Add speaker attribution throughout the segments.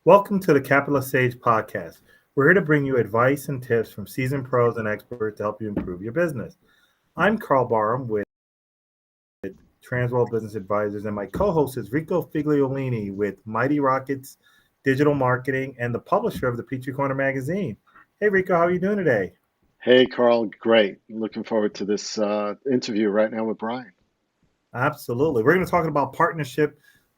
Speaker 1: Welcome to the Capitalist Sage podcast. We're here to bring you advice and tips from seasoned pros and experts to help you improve your business. I'm Karl with Transworld Business Advisors, and my co-host is Rico Figliolini with Mighty Rockets Digital Marketing and the publisher of the Peachtree Corner magazine. Hey Rico, how are you doing today?
Speaker 2: Hey, Karl, great. Looking forward to this interview right now with Brian.
Speaker 1: Absolutely. We're going to talk about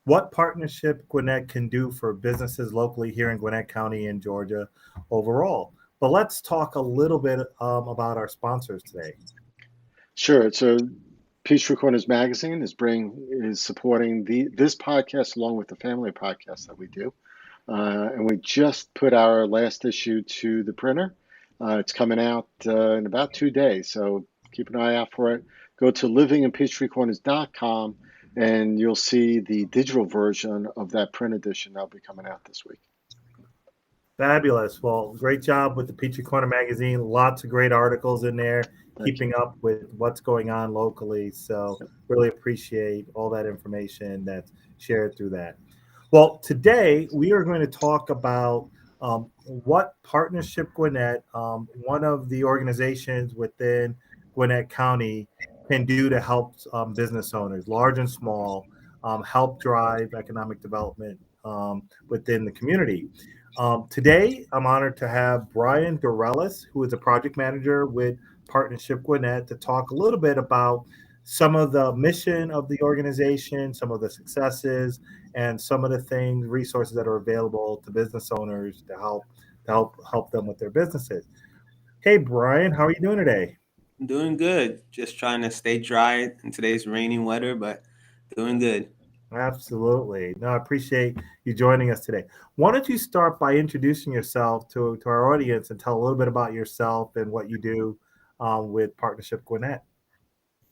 Speaker 1: what Partnership Gwinnett can do for businesses locally here in Gwinnett County in Georgia overall. But let's talk a little bit about our sponsors today.
Speaker 2: Sure. So, Peachtree Corners magazine is supporting this podcast along with the family podcast that we do, and we just put our last issue to the printer. It's coming out in about 2 days, so keep an eye out for it. Go to livinginpeachtreecorners.com and you'll see the digital version of that print edition that'll be coming out this week.
Speaker 1: Fabulous. Well, great job with the Peachtree Corner magazine. Lots of great articles in there,
Speaker 2: Thank you.
Speaker 1: keeping up with what's going on locally. So, really appreciate all that information that's shared through that. Well, today we are going to talk about what Partnership Gwinnett, one of the organizations within Gwinnett County, can do to help business owners, large and small, help drive economic development within the community. Today, I'm honored to have Brian Dorelus, who is a project manager with Partnership Gwinnett, to talk a little bit about some of the mission of the organization, some of the successes, and some of the things, resources that are available to business owners to help them with their businesses. Hey, Brian, how are you doing today?
Speaker 3: Doing good. Just trying to stay dry in today's rainy weather, but doing good.
Speaker 1: Absolutely. No, I appreciate you joining us today. Why don't you start by introducing yourself to our audience and tell a little bit about yourself and what you do with Partnership Gwinnett?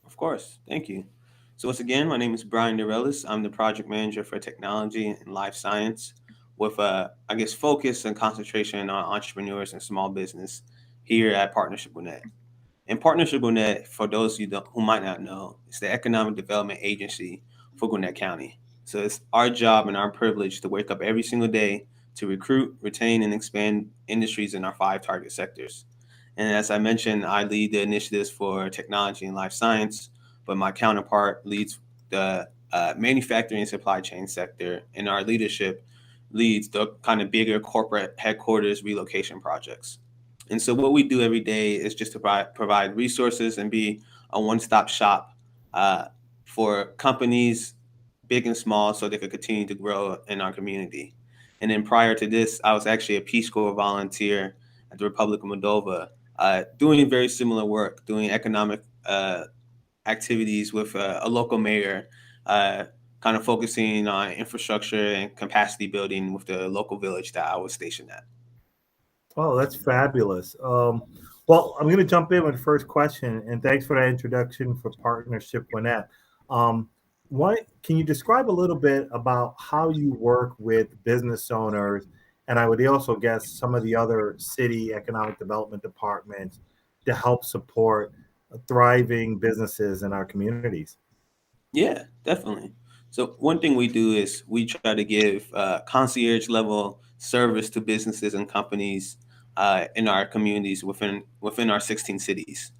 Speaker 3: Of course. Thank you. So once again, my name is Brian Dorelus. I'm the project manager for technology and life science with focus and concentration on entrepreneurs and small business here at Partnership Gwinnett. And Partnership Gwinnett, for those who might not know, is the economic development agency for Gwinnett County. So it's our job and our privilege to wake up every single day to recruit, retain, and expand industries in our five target sectors. And as I mentioned, I lead the initiatives for technology and life science, but my counterpart leads the manufacturing and supply chain sector, and our leadership leads the kind of bigger corporate headquarters relocation projects. And so what we do every day is just to provide resources and be a one-stop shop uh, for companies, big and small, so they could continue to grow in our community. And then prior to this, I was actually a Peace Corps volunteer at the Republic of Moldova, doing very similar work, doing economic activities with a local mayor, uh, kind of focusing on infrastructure and capacity building with the local village that I was stationed at.
Speaker 1: Oh, that's fabulous. Well, I'm going to jump in with the first question, and thanks for that introduction for Partnership Gwinnett. Um, what can you describe a little bit about how you work with business owners, and I would also guess some of the other city economic development departments to help support thriving businesses in our communities?
Speaker 3: Yeah, definitely. So one thing we do is we try to give concierge level service to businesses and companies in our communities within our 16 cities.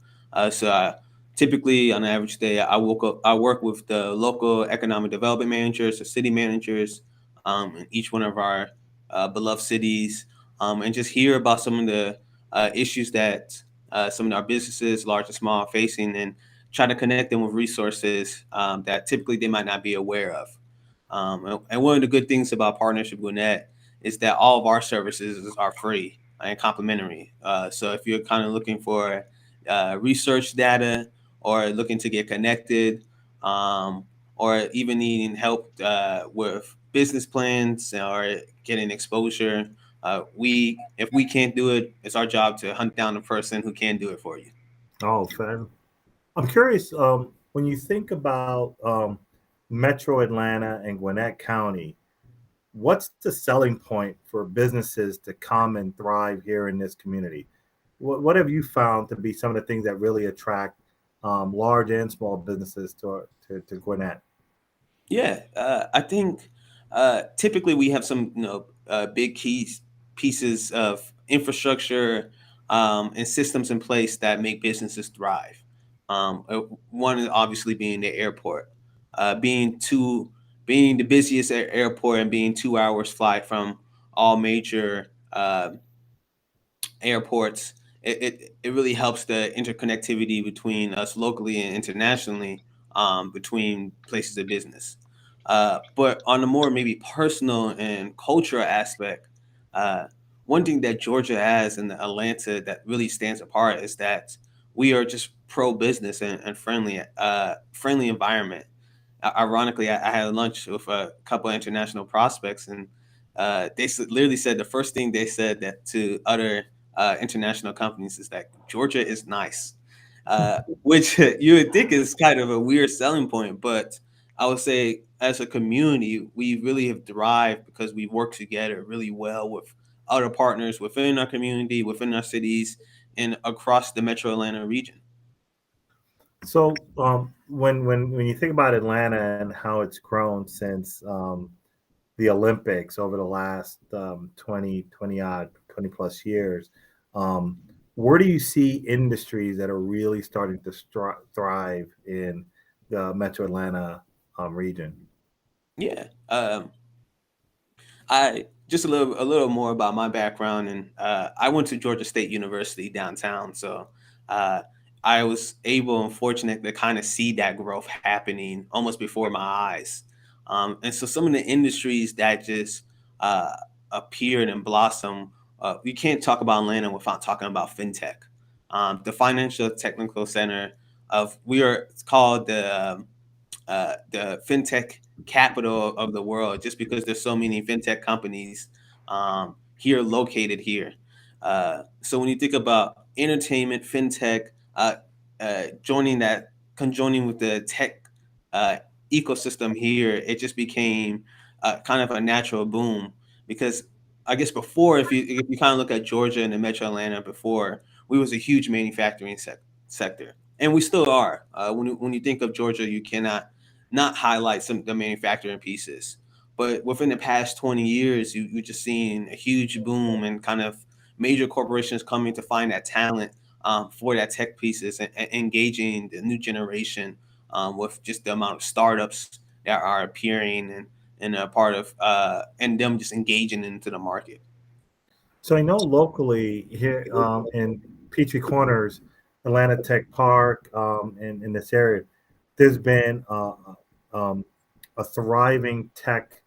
Speaker 3: So typically on an average day, I work with the local economic development managers, the city managers, in each one of our beloved cities, and just hear about some of the issues that some of our businesses, large and small, are facing, and try to connect them with resources that typically they might not be aware of. And one of the good things about Partnership Gwinnett is that all of our services are free and complimentary. So if you're kind of looking for research data or looking to get connected, or even needing help with business plans or getting exposure, we if we can't do it, it's our job to hunt down the person who can do it for you.
Speaker 1: Oh, I'm curious, when you think about Metro Atlanta and Gwinnett County, what's the selling point for businesses to come and thrive here in this community? What have you found to be some of the things that really attract large and small businesses to Gwinnett?
Speaker 3: Yeah, I think Typically we have some big keys pieces of infrastructure and systems in place that make businesses thrive. One is obviously being the airport, being being the busiest airport and being 2 hours flight from all major airports. It really helps the interconnectivity between us locally and internationally, between places of business. But on a more maybe personal and cultural aspect, uh, one thing that Georgia has and Atlanta that really stands apart is that we are just pro business and friendly environment. Ironically, I had lunch with a couple of international prospects, and literally said the first thing they said that to other international companies is that Georgia is nice, which you would think is kind of a weird selling point, but I would say as a community, we really have thrived because we work together really well with other partners within our community, within our cities, and across the Metro Atlanta region.
Speaker 1: So when you think about Atlanta and how it's grown since the Olympics over the last 20 plus years, um, where do you see industries that are really starting to thrive in the Metro Atlanta region?
Speaker 3: Yeah. I just a little more about my background, and I went to Georgia State University downtown, so uh, I was able and fortunate to kind of see that growth happening almost before my eyes. And so some of the industries that just uh, appeared and blossomed, we can't talk about Atlanta without talking about fintech. The Financial Technical Center of we are it's called the fintech capital of the world, just because there's so many fintech companies here located here. So when you think about entertainment, fintech, joining that, conjoining with the tech uh, ecosystem here, it just became kind of a natural boom. Because I guess before, if you kind of look at Georgia and the Metro Atlanta before, we was a huge manufacturing sector, and we still are. When you think of Georgia, you cannot not highlight some of the manufacturing pieces. But within the past 20 years, you're just seeing a huge boom and kind of major corporations coming to find that talent for that tech pieces, and engaging the new generation with just the amount of startups that are appearing, and a part of and them just engaging into the market.
Speaker 1: So I know locally here in Peachtree Corners, Atlanta Tech Park, in this area, there's been um, a thriving tech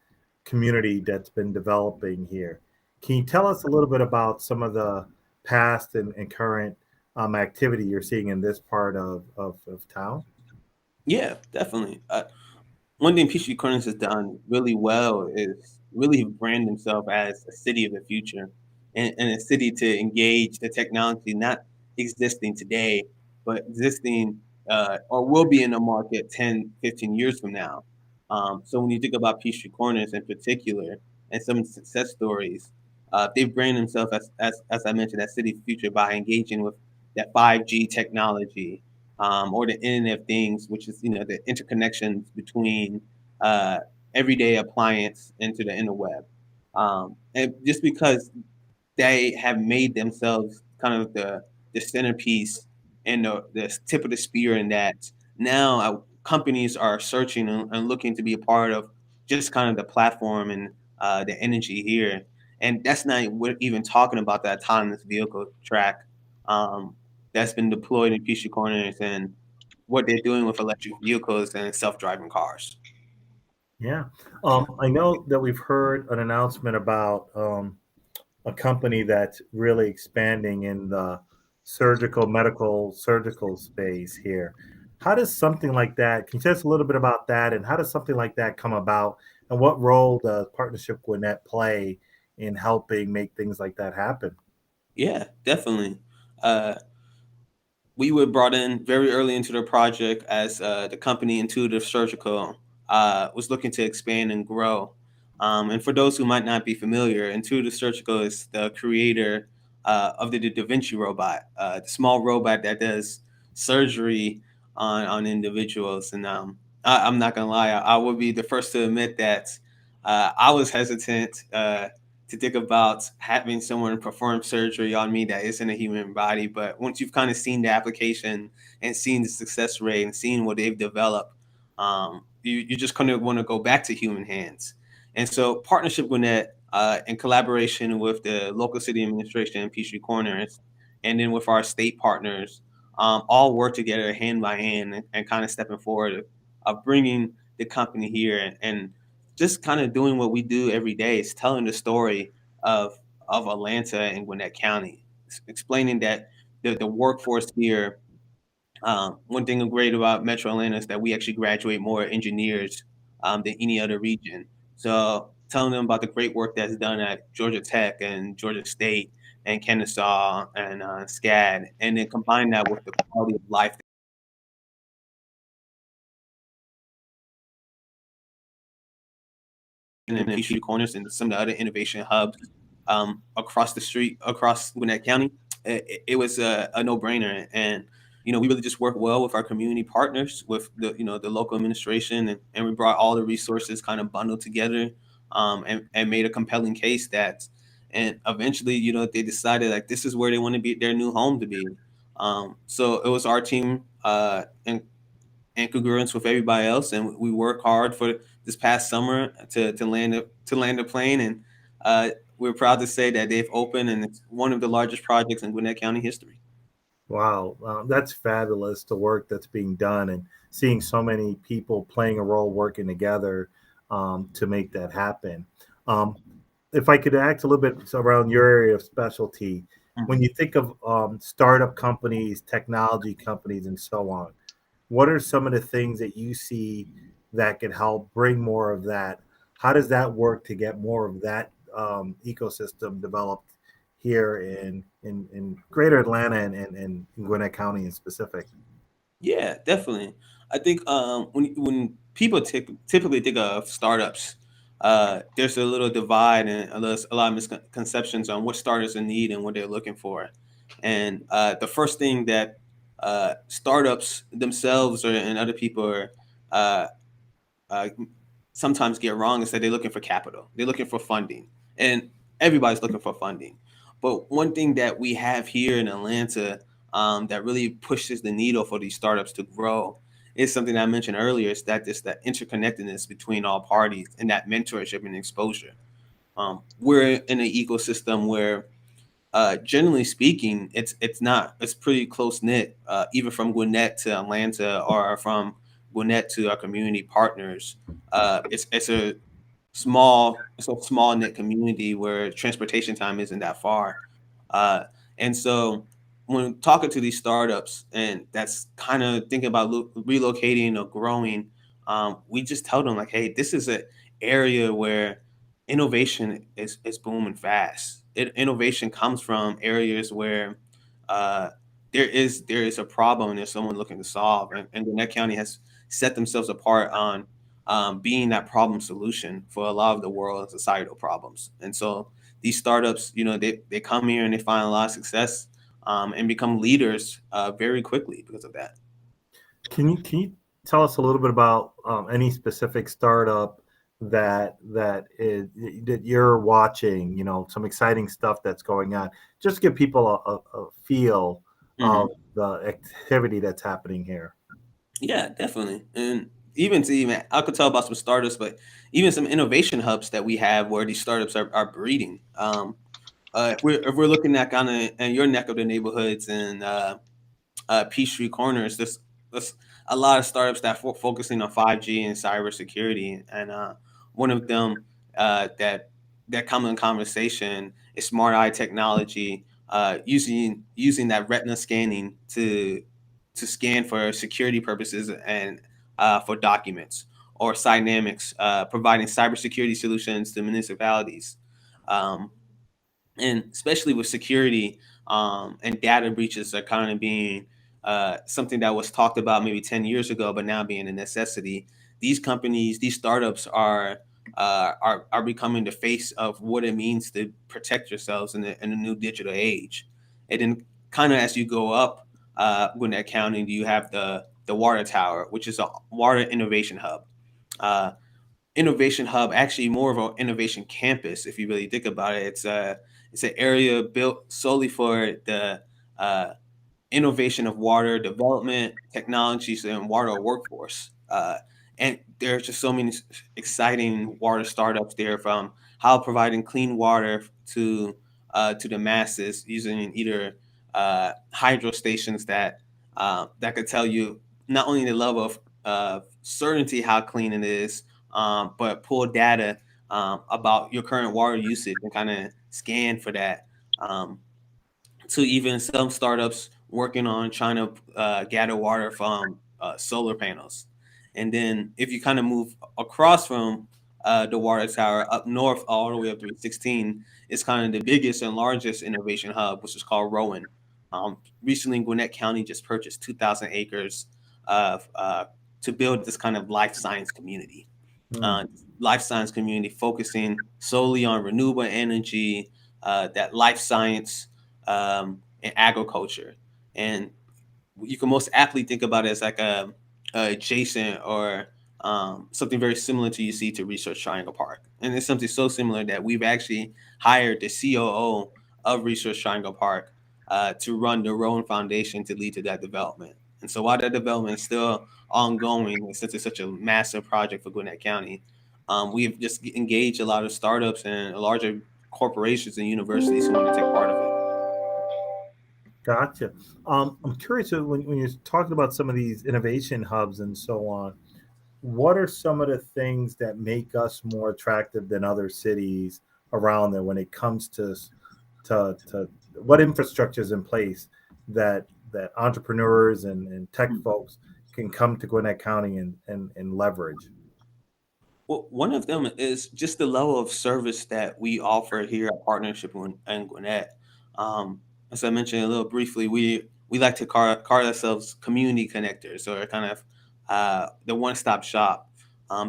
Speaker 1: community that's been developing here. Can you tell us a little bit about some of the past and current activity you're seeing in this part of town?
Speaker 3: Yeah, definitely. One thing Peachtree Corners has done really well is really brand themselves as a city of the future, and a city to engage the technology not existing today, but existing or will be in the market 10, 15 years from now. So when you think about Peachtree Corners in particular and some success stories, they've branded themselves as I mentioned, that city of the future by engaging with that 5G technology, or the Internet of Things, which is the interconnections between uh, everyday appliance into the interweb. And just because they have made themselves kind of the centerpiece and the tip of the spear in that, now companies are searching and looking to be a part of just kind of the platform and the energy here. And that's not even talking about the autonomous vehicle track um, that's been deployed in Peachtree Corners, and what they're doing with electric vehicles and self-driving cars.
Speaker 1: Yeah. I know that we've heard an announcement about a company that's really expanding in the surgical space here. How does something like that, can you tell us a little bit about that, and how does something like that come about, and what role does Partnership Gwinnett play in helping make things like that happen?
Speaker 3: Yeah, definitely. Uh, we were brought in very early into the project as the company Intuitive Surgical was looking to expand and grow. And for those who might not be familiar, Intuitive Surgical is the creator of the Da Vinci robot, the small robot that does surgery on individuals. And I'm not gonna lie, I would be the first to admit that I was hesitant to think about having someone perform surgery on me that isn't a human body. But once you've kind of seen the application and seen the success rate and seen what they've developed, you just kind of want to go back to human hands. And so Partnership Gwinnett, in collaboration with the local city administration and Peachtree Corners, and then with our state partners, all work together hand by hand and kind of stepping forward of bringing the company here and just kind of doing what we do every day is telling the story of Atlanta and Gwinnett County, explaining that the workforce here. One thing great about Metro Atlanta is that we actually graduate more engineers than any other region. So telling them about the great work that's done at Georgia Tech and Georgia State and Kennesaw and SCAD, and then combine that with the quality of life and then Peachtree Corners and some of the other innovation hubs across the street, across Gwinnett County, it was a no-brainer. And we really just worked well with our community partners, with the local administration, and we brought all the resources kind of bundled together, and made a compelling case and eventually, they decided like this is where they want to be, their new home to be. So it was our team, in congruence with everybody else, and we work hard for this past summer to land a plane, and we're proud to say that they've opened, and it's one of the largest projects in Gwinnett County history.
Speaker 1: Wow, that's fabulous, the work that's being done and seeing so many people playing a role, working together to make that happen. Um, if I could ask a little bit around your area of specialty, when you think of startup companies, technology companies, and so on, what are some of the things that you see that could help bring more of that? How does that work to get more of that ecosystem developed here in Greater Atlanta and in Gwinnett County in specific?
Speaker 3: Yeah, definitely. I think when people typically think of startups, there's a little divide and a lot of misconceptions on what starters need and what they're looking for. And the first thing that startups themselves and other people are uh, uh, sometimes get wrong is that they're looking for capital. They're looking for funding, and everybody's looking for funding. But one thing that we have here in Atlanta, that really pushes the needle for these startups to grow is something that I mentioned earlier. Is that this that interconnectedness between all parties and that mentorship and exposure. We're in an ecosystem where, generally speaking, it's pretty close knit. Even from Gwinnett to Atlanta, or from Gwinnett to our community partners, it's a small knit community where transportation time isn't that far. Uh, and so when talking to these startups, and that's kind of thinking about relocating or growing, we just tell them like, hey, this is an area where innovation is booming fast. Innovation comes from areas where uh, there is a problem and there's someone looking to solve. And Gwinnett County has set themselves apart on being that problem solution for a lot of the world's societal problems. And so these startups, they come here and they find a lot of success, and become leaders very quickly because of that.
Speaker 1: Can you tell us a little bit about any specific startup that you're watching? Some exciting stuff that's going on. Just give people a feel
Speaker 3: Mhm.
Speaker 1: of the activity that's happening here.
Speaker 3: Yeah, definitely. And even I could tell about some startups, but even some innovation hubs that we have where these startups are breeding. If we're looking at kind of in your neck of the neighborhoods and Peachtree Corners, there's a lot of startups that focusing on 5G and cybersecurity, and one of them that come in conversation is Smart Eye technology, using that retina scanning to scan for security purposes and for documents, or Cynamics, providing cybersecurity solutions to municipalities. Um, and especially with security, and data breaches are kind of being something that was talked about maybe 10 years ago, but now being a necessity. These companies, these startups are becoming the face of what it means to protect yourselves in a new digital age. And then kind of as you go up Gwinnett County, you have the water tower, which is a water innovation hub. Uh, innovation hub, actually more of an innovation campus. If you really think about it, it's an area built solely for the uh, innovation of water development technologies and water workforce. And there's just so many exciting water startups there, from how providing clean water to the masses using either hydro stations that could tell you not only the level of certainty how clean it is, but pull data about your current water usage and kind of scan for that. To even some startups working on trying to gather water from solar panels. And then if you kind of move across from the water tower up north, all the way up to 16, it's kind of the biggest and largest innovation hub, which is called Rowan. Recently, Gwinnett County just purchased 2,000 acres of to build this kind of life science community.
Speaker 1: Mm.
Speaker 3: Uh, Life science community focusing solely on renewable energy, that life science, and agriculture. And you can most aptly think about it as like a adjacent or something very similar to you see to Research Triangle Park. And it's something so similar that we've actually hired the COO of Research Triangle Park to run the Rowan Foundation to lead to that development. And so while that development is still ongoing, since it's such a massive project for Gwinnett County, we've just engaged a lot of startups and larger corporations and universities who want to take part of it.
Speaker 1: Gotcha. I'm curious, when you're talking about some of these innovation hubs and so on, what are some of the things that make us more attractive than other cities around there when it comes to what infrastructure is in place that entrepreneurs and tech folks can come to Gwinnett County and leverage?
Speaker 3: Well, one of them is just the level of service that we offer here at Partnership and Gwinnett. As I mentioned a little briefly, we like to call ourselves community connectors, or kind of the one-stop shop.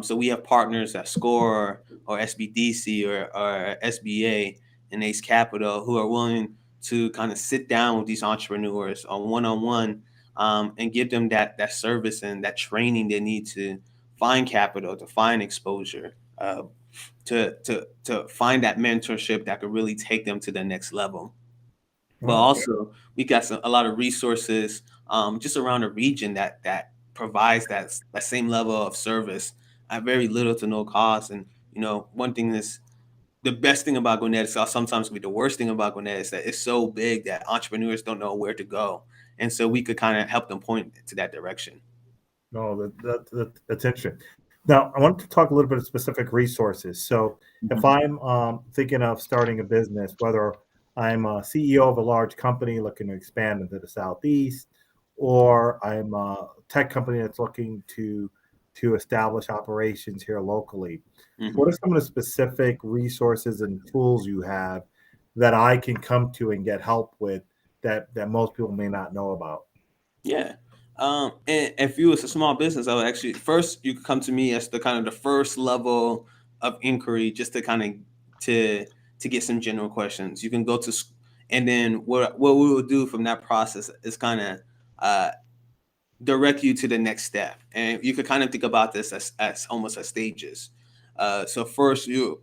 Speaker 3: So we have partners at SCORE or SBDC or SBA and Ace Capital who are willing to kind of sit down with these entrepreneurs on one-on-one, and give them that service and that training they need to find capital, to find exposure, to find that mentorship that could really take them to the next level. But
Speaker 1: Okay.
Speaker 3: also, we got a lot of resources just around the region that provides that same level of service at very little to no cost. And one thing is, the best thing about Gwinnett is sometimes be the worst thing about Gwinnett is that it's so big that entrepreneurs don't know where to go, and so we could kind of help them point to that direction.
Speaker 1: No, that's interesting. Now, I want to talk a little bit of specific resources. So, if
Speaker 3: Mhm.
Speaker 1: I'm thinking of starting a business, whether I'm a CEO of a large company looking to expand into the Southeast, or I'm a tech company that's looking to establish operations here locally, what
Speaker 3: Mhm.
Speaker 1: are some of the specific resources and tools you have that I can come to and get help with that most people may not know about?
Speaker 3: Yeah. And if you was a small business, I would actually first you could come to me as the kind of the first level of inquiry, just to kind of to to get some general questions. You can go to, and then what we will do from that process is kind of uh, direct you to the next step. And you could kind of think about this as almost as stages. So first, the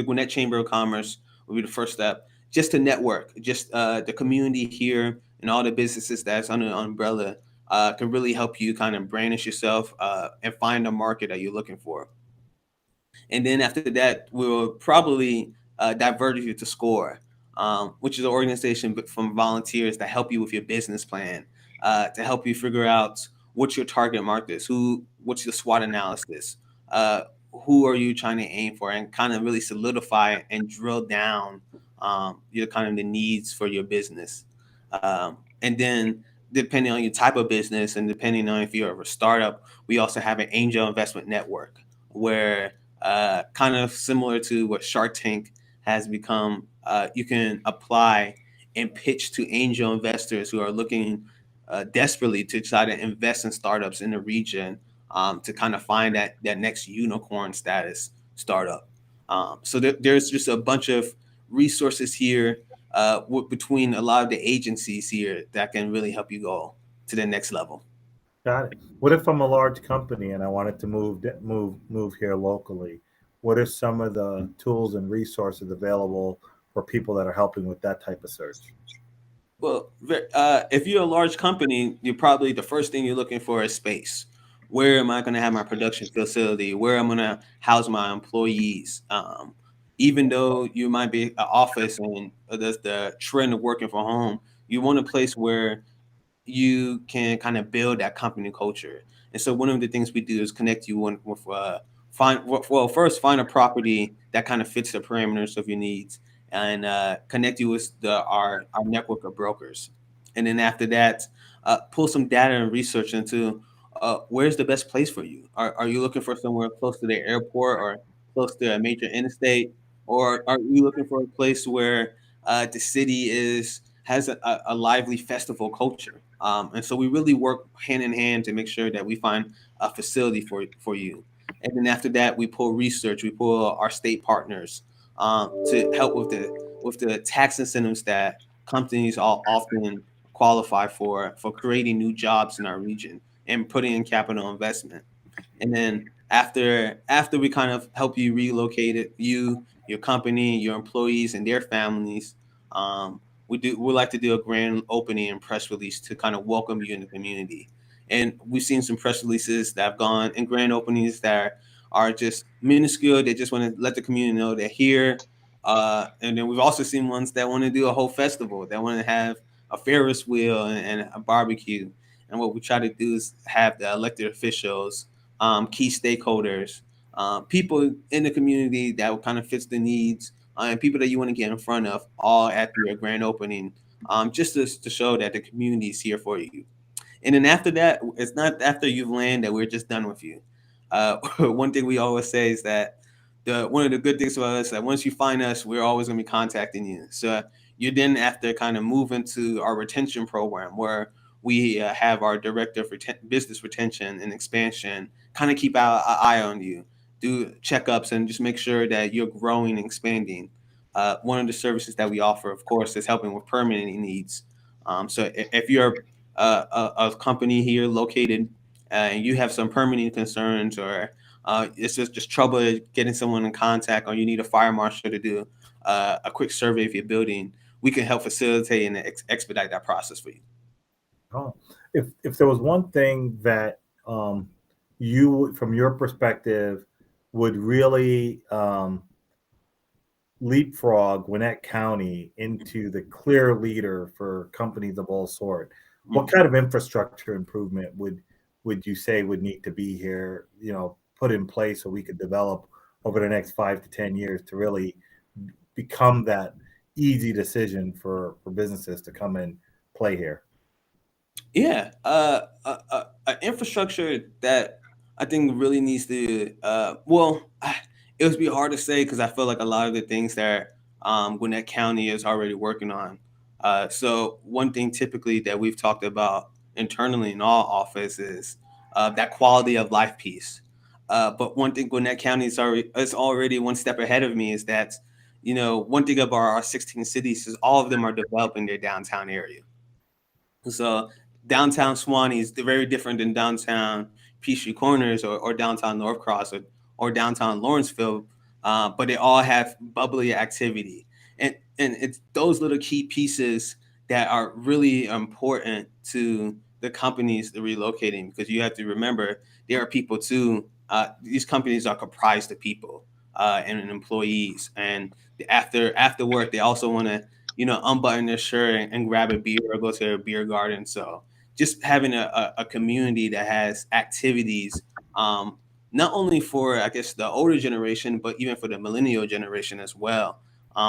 Speaker 3: Gwinnett Chamber of Commerce will be the first step, just to network, just the community here and all the businesses that's under the umbrella can really help you kind of brandish yourself and find the market that you're looking for. And then after that, we'll probably divert you to SCORE, which is an organization from volunteers that help you with your business plan, to help you figure out what your target market is, what's your SWOT analysis, uh, who are you trying to aim for, and kind of really solidify and drill down your kind of the needs for your business. And then depending on your type of business and depending on if you're a startup, we also have an angel investment network where kind of similar to what Shark Tank has become. You can apply and pitch to angel investors who are looking desperately to try to invest in startups in the region, to kind of find that next unicorn status startup. So there's just a bunch of resources here between a lot of the agencies here that can really help you go to the next level.
Speaker 1: Got it. What if I'm a large company and I wanted to move here locally? What are some of the tools and resources available for people that are helping with that type of search?
Speaker 3: Well, if you're a large company, you're probably the first thing you're looking for is space. Where am I going to have my production facility? Where I'm going to house my employees? Even though you might be an office and there's the trend of working from home, you want a place where you can kind of build that company culture. And so one of the things we do is connect you with first find a property that kind of fits the parameters of your needs, and connect you with our network of brokers. And then after that, pull some data and research into where's the best place for you. Are you looking for somewhere close to the airport or close to a major interstate, or are you looking for a place where the city has a lively festival culture? And so we really work hand in hand to make sure that we find a facility for you. And then after that, we pull research, we pull our state partners to help with the tax incentives that companies all often qualify for creating new jobs in our region and putting in capital investment. And then after we kind of help you relocate it, your company, your employees, and their families, we like to do a grand opening and press release to kind of welcome you in the community. And we've seen some press releases that have gone and grand openings that are just minuscule. They just want to let the community know they're here. And then we've also seen ones that want to do a whole festival, that want to have a Ferris wheel and a barbecue. And what we try to do is have the elected officials, key stakeholders, people in the community that kind of fits the needs, and people that you want to get in front of all at your grand opening, just to show that the community is here for you. And then after that, it's not after you've landed that we're just done with you. One thing we always say is that one of the good things about us is that once you find us, we're always going to be contacting you. So you then have to kind of move into our retention program, where we have our director of business retention and expansion kind of keep our eye on you, do checkups, and just make sure that you're growing and expanding. One of the services that we offer, of course, is helping with permitting needs. So if you're a company here located and you have some permitting concerns, or it's just trouble getting someone in contact, or you need a fire marshal to do a quick survey of your building, we can help facilitate and expedite that process for you.
Speaker 1: Oh, if there was one thing that you, from your perspective, would really leapfrog Gwinnett County into the clear leader for companies of all sort, what kind of infrastructure improvement would you say would need to be here, put in place so we could develop over the next 5 to 10 years to really become that easy decision for businesses to come and play here?
Speaker 3: Yeah, infrastructure that I think really needs to. It would be hard to say because I feel like a lot of the things that Gwinnett County is already working on. So one thing typically that we've talked about internally in our office is that quality of life piece. But one thing Gwinnett County is already one step ahead of me is that, one thing about our 16 cities is all of them are developing their downtown area. So downtown Swanee is very different than downtown Peachtree Corners or downtown North Cross or downtown Lawrenceville, but they all have bubbly activity. And it's those little key pieces that are really important to the companies that are relocating, because you have to remember there are people too. These companies are comprised of people and employees, and after work they also want to unbutton their shirt and grab a beer or go to a beer garden. So just having a community that has activities, not only for, I guess, the older generation, but even for the millennial generation as well.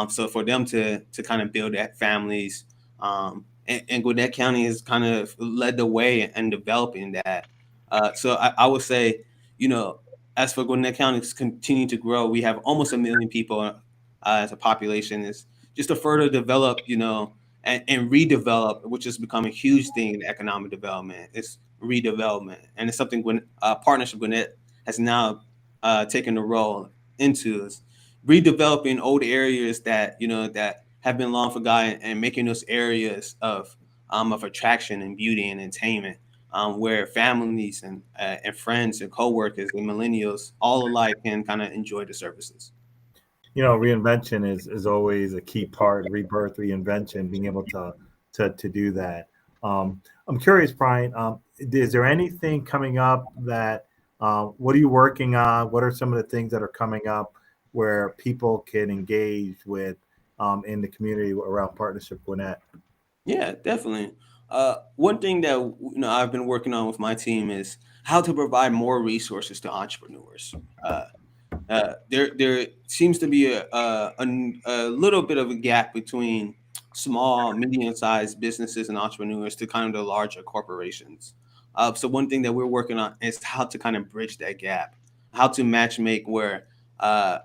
Speaker 3: So for them to kind of build that families, and Gwinnett County has kind of led the way in developing that. So I would say, as for Gwinnett County to continue to grow, we have almost 1 million people as a population. Is just to further develop, and redevelop, which has become a huge thing in economic development. It's redevelopment, and it's something Partnership Gwinnett has now taken the role into, is redeveloping old areas that have been long forgotten, and making those areas of attraction and beauty and entertainment. where families and friends and coworkers and millennials all alike can kind of enjoy the services.
Speaker 1: Reinvention is always a key part, rebirth, reinvention, being able to do that. I'm curious, Brian, is there anything coming up that, what are you working on? What are some of the things that are coming up where people can engage with in the community around Partnership Gwinnett?
Speaker 3: Yeah, definitely. One thing that I've been working on with my team is how to provide more resources to entrepreneurs. There seems to be a little bit of a gap between small, medium-sized businesses and entrepreneurs to kind of the larger corporations. So one thing that we're working on is how to kind of bridge that gap, how to match make where a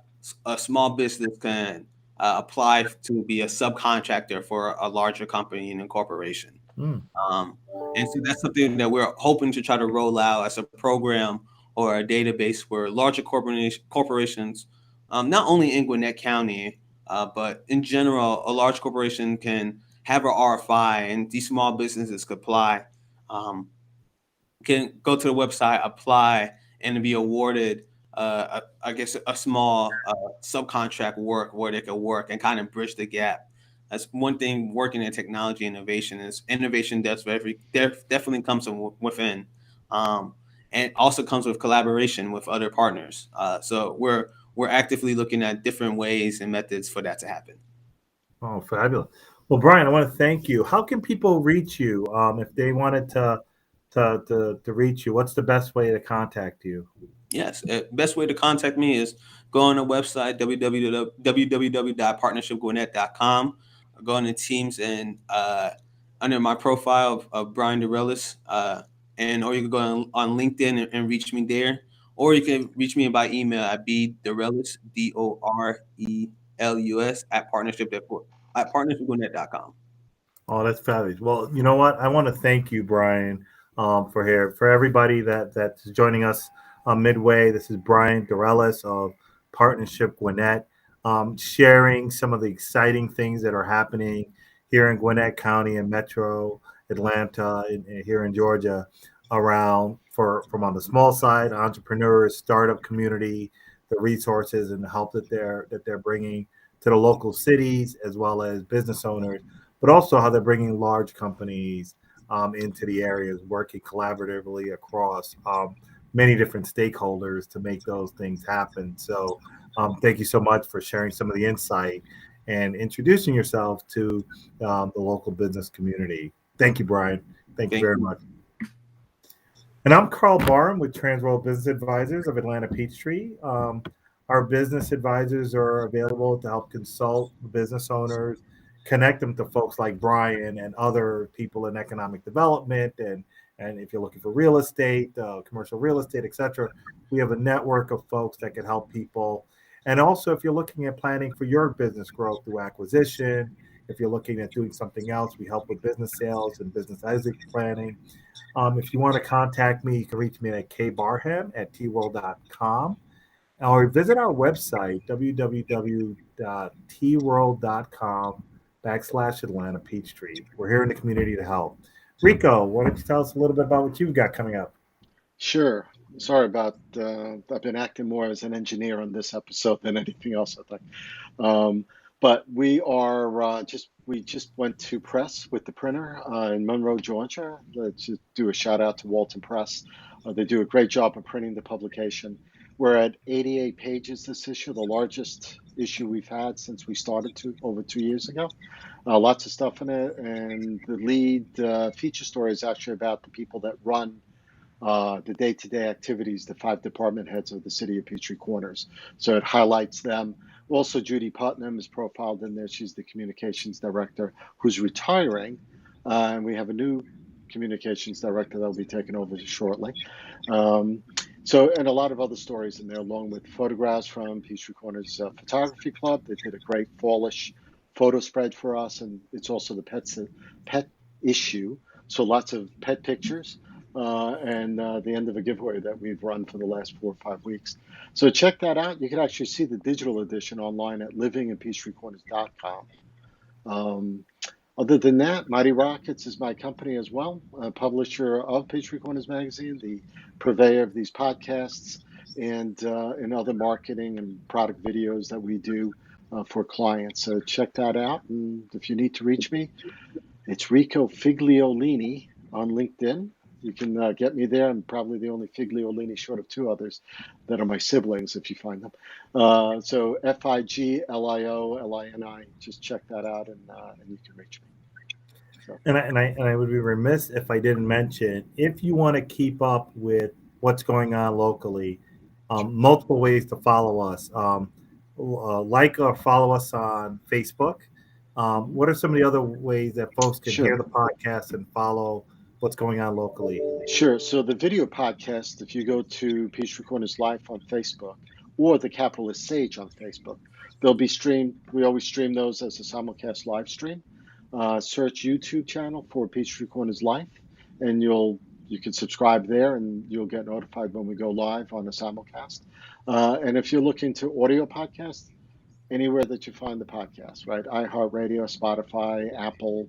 Speaker 3: small business can apply to be a subcontractor for a larger company and a corporation.
Speaker 1: Mm.
Speaker 3: Um, and so that's something that we're hoping to try to roll out as a program or a database where larger corporations, not only in Gwinnett County, but in general, a large corporation can have a RFI and these small businesses could apply, um, can go to the website, apply, and be awarded, I guess, a small subcontract work where they can work and kind of bridge the gap. That's one thing working in technology innovation is innovation definitely comes from within, um, and also comes with collaboration with other partners. So we're actively looking at different ways and methods for that to happen.
Speaker 1: Oh, fabulous. Well, Brian, I want to thank you. How can people reach you if they wanted to reach you? What's the best way to contact you?
Speaker 3: Yes, best way to contact me is go on the website www.partnershipgwinnett.com. Go on the Teams and under my profile of Brian Dorelus, and or you can go on LinkedIn and reach me there, or you can reach me by email at bdorelus DORELUS at partnershipgwinnett.com.
Speaker 1: Oh, that's fabulous. Well, you know what? I want to thank you, Brian, for everybody that's joining us midway. This is Brian Dorelus of Partnership Gwinnett, sharing some of the exciting things that are happening here in Gwinnett County and Metro Atlanta, here in Georgia, around from on the small side, entrepreneurs, startup community, the resources and the help that they're bringing to the local cities as well as business owners, but also how they're bringing large companies into the areas, working collaboratively across many different stakeholders to make those things happen. So, thank you so much for sharing some of the insight and introducing yourself to the local business community. Thank you, Brian. Thank you
Speaker 3: Thank
Speaker 1: very
Speaker 3: you.
Speaker 1: much. And I'm Karl Barham with Transworld Business Advisors of Atlanta Peachtree. Our business advisors are available to help consult business owners, connect them to folks like Brian and other people in economic development. And if you're looking for real estate, commercial real estate, etc., we have a network of folks that can help people. And also, if you're looking at planning for your business growth through acquisition, if you're looking at doing something else, we help with business sales and business exit planning. If you want to contact me, you can reach me at kbarham@tworld.com or visit our website, www.tworld.com/Atlanta Peachtree. We're here in the community to help. Rico, why don't you tell us a little bit about what you've got coming up?
Speaker 2: Sure. Sorry about I've been acting more as an engineer on this episode than anything else, I think. Um, but we just went to press with the printer in Monroe, Georgia. Let's just do a shout out to Walton Press. They do a great job of printing the publication. We're at 88 pages this issue, the largest issue we've had since we started over 2 years ago. Lots of stuff in it, and the lead feature story is actually about the people that run the day-to-day activities, the 5 department heads of the city of Peachtree Corners. So it highlights them. Also, Judy Putnam is profiled in there. She's the communications director who's retiring. And we have a new communications director that will be taking over shortly. And a lot of other stories in there, along with photographs from Peachtree Corners Photography Club. They did a great fallish photo spread for us, and it's also the pet issue. So lots of pet pictures. And the end of a giveaway that we've run for the last 4 or 5 weeks. So check that out. You can actually see the digital edition online at livinginpeachtreecorners.com. Um, Other than that, Mighty Rockets is my company as well, a publisher of Peachtree Corners magazine, the purveyor of these podcasts and other marketing and product videos that we do for clients. So check that out. And if you need to reach me, it's Rico Figliolini on LinkedIn. You can get me there. I'm probably the only Figliolini short of two others that are my siblings if you find them. So Figliolini. Just check that out and you can reach me. So.
Speaker 1: And I would be remiss if I didn't mention, if you want to keep up with what's going on locally, multiple ways to follow us. Like or follow us on Facebook. What are some of the other ways that folks can hear
Speaker 2: Sure.
Speaker 1: the podcast and follow what's going on locally?
Speaker 2: Sure. So the video podcast, if you go to Peachtree Corners Live on Facebook or the Capitalist Sage on Facebook, they'll be streamed. We always stream those as a simulcast live stream. Search YouTube channel for Peachtree Corners Live, and you can subscribe there, and you'll get notified when we go live on the simulcast. And if you're looking to audio podcasts, anywhere that you find the podcast, right? iHeartRadio, Spotify, Apple,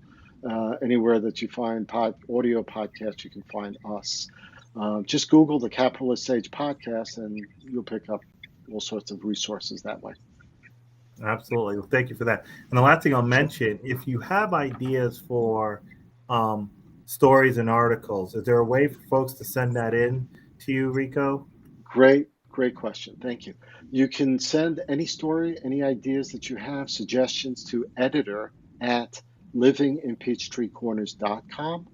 Speaker 2: anywhere that you find audio podcasts, you can find us. Just Google the Capitalist Sage podcast, and you'll pick up all sorts of resources that way.
Speaker 1: Absolutely. Well, thank you for that. And the last thing I'll mention, if you have ideas for stories and articles, is there a way for folks to send that in to you, Rico?
Speaker 2: Great question. Thank you. You can send any story, any ideas that you have, suggestions to editor@livinginpeachtreecorners.com.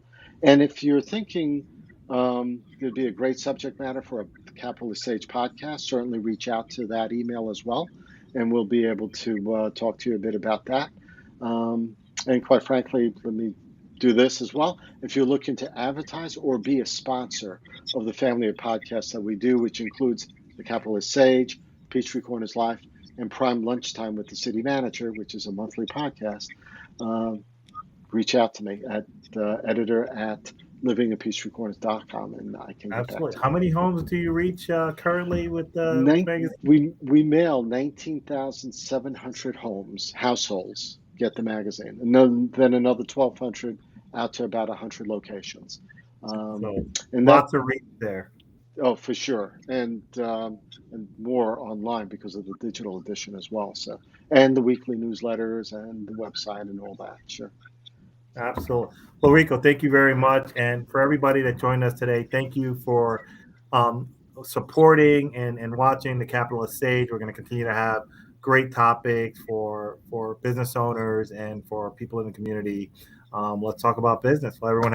Speaker 2: And if you're thinking there'd be a great subject matter for a Capitalist Sage podcast, certainly reach out to that email as well, and we'll be able to talk to you a bit about that. And quite frankly, let me do this as well. If you're looking to advertise or be a sponsor of the family of podcasts that we do, which includes the Capitalist Sage, Peachtree Corners Live, and Prime Lunchtime with the City Manager, which is a monthly podcast, reach out to me at editor@livinginpeachtreecorners.com, and I can get
Speaker 1: Absolutely.
Speaker 2: back to you.
Speaker 1: How many homes do you reach currently with the magazine?
Speaker 2: We mail 19,700 households get the magazine, and then another 1,200 out to about 100 locations.
Speaker 1: So
Speaker 2: And
Speaker 1: lots of reach there.
Speaker 2: Oh, for sure, and more online because of the digital edition as well. So, and the weekly newsletters and the website and all that. Sure.
Speaker 1: Absolutely. Well, Rico, thank you very much. And for everybody that joined us today, thank you for supporting and watching the Capitalist Sage. We're going to continue to have great topics for business owners and for people in the community. Let's talk about business. Well, everyone